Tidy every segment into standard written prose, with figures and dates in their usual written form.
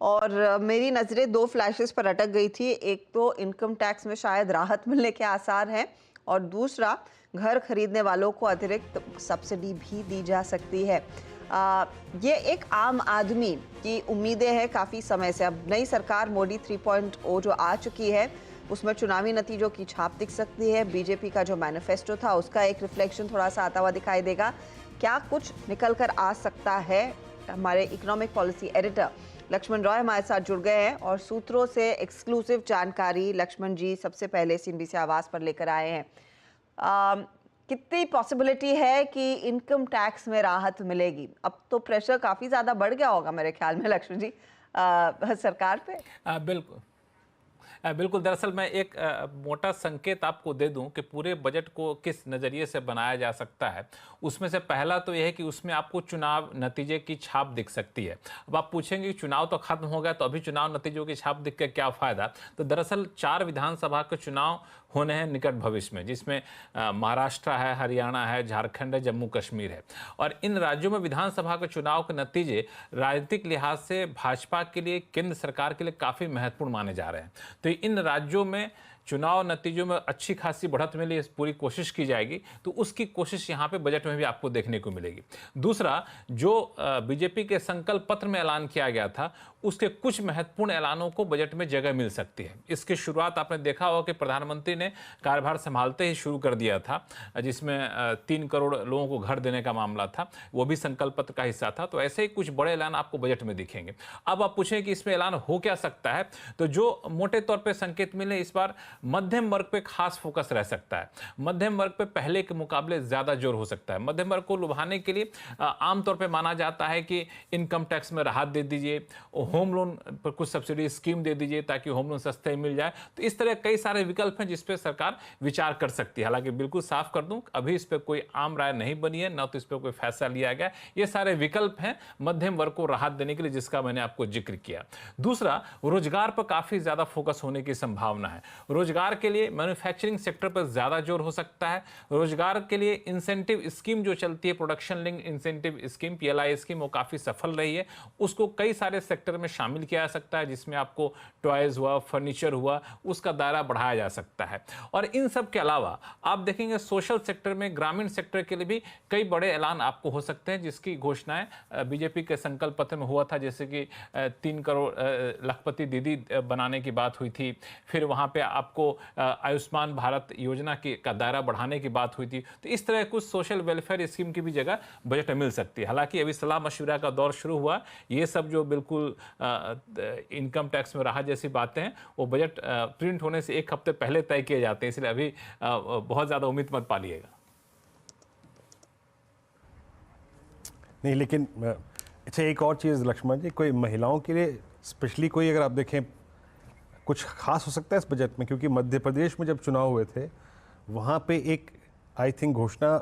और मेरी नज़रें दो फ्लैशेस पर अटक गई थी। एक तो इनकम टैक्स में शायद राहत मिलने के आसार हैं, और दूसरा घर खरीदने वालों को अतिरिक्त सब्सिडी भी दी जा सकती है। ये एक आम आदमी की उम्मीदें हैं काफ़ी समय से। अब नई सरकार मोदी 3.0 जो आ चुकी है, उसमें चुनावी नतीजों की छाप दिख सकती है। बीजेपी का जो मैनिफेस्टो था उसका एक रिफ्लेक्शन थोड़ा सा आता हुआ दिखाई देगा। क्या कुछ निकल कर आ सकता है? हमारे economic policy editor Lakshman Roy हमारे साथ जुड़ गए हैं और सूत्रों से एक्सक्लूसिव जानकारी लक्ष्मण जी सबसे पहले सीएनबीसी आवाज पर लेकर आए हैं। कितनी पॉसिबिलिटी है कि इनकम टैक्स में राहत मिलेगी? अब तो प्रेशर काफी ज्यादा बढ़ गया होगा मेरे ख्याल में लक्ष्मण जी सरकार पे। बिल्कुल बिल्कुल। दरअसल मैं एक मोटा संकेत आपको दे दूं कि पूरे बजट को किस नज़रिए से बनाया जा सकता है। उसमें से पहला तो यह है कि उसमें आपको चुनाव नतीजे की छाप दिख सकती है। अब आप पूछेंगे कि चुनाव तो खत्म हो गया, तो अभी चुनाव नतीजों की छाप दिख के क्या फ़ायदा? तो दरअसल 4 विधानसभा के चुनाव होने हैं निकट भविष्य में, जिसमें महाराष्ट्र है, हरियाणा है, झारखंड है, जम्मू कश्मीर है। और इन राज्यों में विधानसभा के चुनाव के नतीजे राजनीतिक लिहाज से भाजपा के लिए, केंद्र सरकार के लिए काफ़ी महत्वपूर्ण माने जा रहे हैं। तो इन राज्यों में चुनाव नतीजों में अच्छी खासी बढ़त मिले, इस पूरी कोशिश की जाएगी। तो उसकी कोशिश यहाँ पे बजट में भी आपको देखने को मिलेगी। दूसरा, जो बीजेपी के संकल्प पत्र में ऐलान किया गया था, उसके कुछ महत्वपूर्ण ऐलानों को बजट में जगह मिल सकती है। इसकी शुरुआत आपने देखा होगा कि प्रधानमंत्री ने कार्यभार संभालते ही शुरू कर दिया था, जिसमें 3 करोड़ लोगों को घर देने का मामला था, वो भी संकल्प पत्र का हिस्सा था। तो ऐसे ही कुछ बड़े ऐलान आपको बजट में दिखेंगे। अब आप पूछें कि इसमें ऐलान हो क्या सकता है, तो जो मोटे तौर पर संकेत मिले, इस बार मध्यम वर्ग पे खास फोकस रह सकता है। मध्यम वर्ग पे पहले के मुकाबले ज्यादा जोर हो सकता है। मध्यम वर्ग को लुभाने के लिए आमतौर पे माना जाता है कि इनकम टैक्स में राहत दे दीजिए, होम लोन पर कुछ सब्सिडी स्कीम दे दीजिए ताकि होम लोन सस्ते मिल जाए। तो इस तरह कई सारे विकल्प हैं जिस पे सरकार विचार कर सकती है। हालांकि बिल्कुल साफ कर दूं, अभी इस पर कोई आम राय नहीं बनी है, न तो इस पर कोई फैसला लिया गया। ये सारे विकल्प हैं मध्यम वर्ग को राहत देने के लिए, जिसका मैंने आपको जिक्र किया। दूसरा, रोजगार पर काफी ज्यादा फोकस होने की संभावना है। रोजगार के लिए मैन्युफैक्चरिंग सेक्टर पर ज्यादा जोर हो सकता है। रोजगार के लिए इंसेंटिव स्कीम जो चलती है, production link incentive scheme, PLI scheme, वो काफी सफल रही है। उसको कई सारे सेक्टर में शामिल किया जा सकता है, जिसमें आपको टॉयज हुआ, फर्नीचर हुआ, उसका दायरा बढ़ाया जा सकता है। और इन सब के अलावा आप देखेंगे सोशल सेक्टर में, ग्रामीण सेक्टर के लिए भी कई बड़े ऐलान आपको हो सकते हैं, जिसकी घोषणाएं बीजेपी के संकल्प पत्र में हुआ था। जैसे कि 3 करोड़ लखपति दीदी बनाने की बात हुई थी, फिर वहां पे आपको आयुष्मान भारत योजना का दायरा बढ़ाने की बात हुई थी। तो इस तरह कुछ सोशल वेलफेयर स्कीम की भी जगह बजट में मिल सकती है। हालांकि अभी सलाह मशविरा का दौर शुरू हुआ, ये सब जो बिल्कुल इनकम टैक्स में राहत जैसी बातें हैं, वो बजट प्रिंट होने से 1 हफ्ते पहले तय किए जाते हैं, इसलिए अभी बहुत ज़्यादा उम्मीद मत पालिएगा। नहीं, लेकिन अच्छा, एक और चीज़ लक्ष्मण जी, कोई महिलाओं के लिए स्पेशली कोई, अगर आप देखें, कुछ खास हो सकता है इस बजट में? क्योंकि मध्य प्रदेश में जब चुनाव हुए थे, वहाँ पे एक आई थिंक घोषणा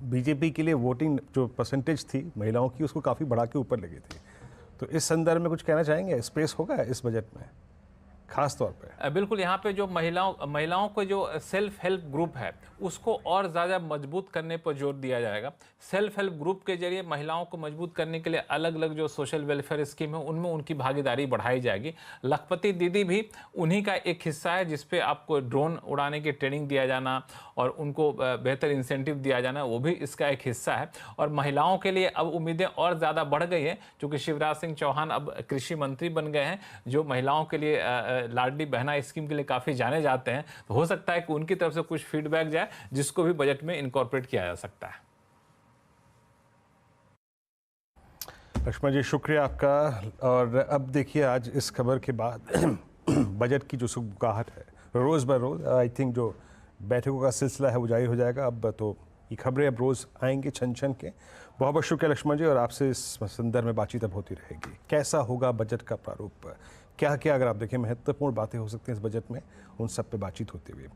बीजेपी के लिए वोटिंग जो परसेंटेज थी महिलाओं की, उसको काफ़ी बढ़ा के ऊपर लगी थी। तो इस संदर्भ में कुछ कहना चाहेंगे? स्पेस होगा इस बजट में खास तौर पे? बिल्कुल, यहाँ पे जो महिलाओं को जो सेल्फ हेल्प ग्रुप है, उसको और ज़्यादा मजबूत करने पर जोर दिया जाएगा। सेल्फ हेल्प ग्रुप के जरिए महिलाओं को मजबूत करने के लिए अलग अलग जो सोशल वेलफेयर स्कीम है, उनमें उनकी भागीदारी बढ़ाई जाएगी। लखपति दीदी भी उन्हीं का एक हिस्सा है, जिसपे आपको ड्रोन उड़ाने की ट्रेनिंग दिया जाना और उनको बेहतर इंसेंटिव दिया जाना, वो भी इसका एक हिस्सा है। और महिलाओं के लिए अब उम्मीदें और ज़्यादा बढ़ गई हैं, क्योंकि शिवराज सिंह चौहान अब कृषि मंत्री बन गए हैं, जो महिलाओं के लिए लाडली बहना स्कीम के लिए काफ़ी जाने जाते हैं। तो हो सकता है कि उनकी तरफ से कुछ फीडबैक जाए, जिसको भी बजट में इनकॉर्पोरेट किया जा सकता है। लक्ष्मण जी, शुक्रिया आपका। और अब देखिए, आज इस खबर के बाद बजट की जो सुगबुगाहट है, रोज़ ब रोज़ आई थिंक जो बैठकों का सिलसिला है वो जारी हो जाएगा। अब तो ये खबरें अब रोज़ आएंगी छन छन के। बहुत बहुत शुक्रिया लक्ष्मण जी, और आपसे इस संदर्भ में बातचीत अब होती रहेगी। कैसा होगा बजट का प्रारूप, क्या क्या अगर आप देखें महत्वपूर्ण बातें हो सकती हैं इस बजट में, उन सब पे बातचीत होती हुई।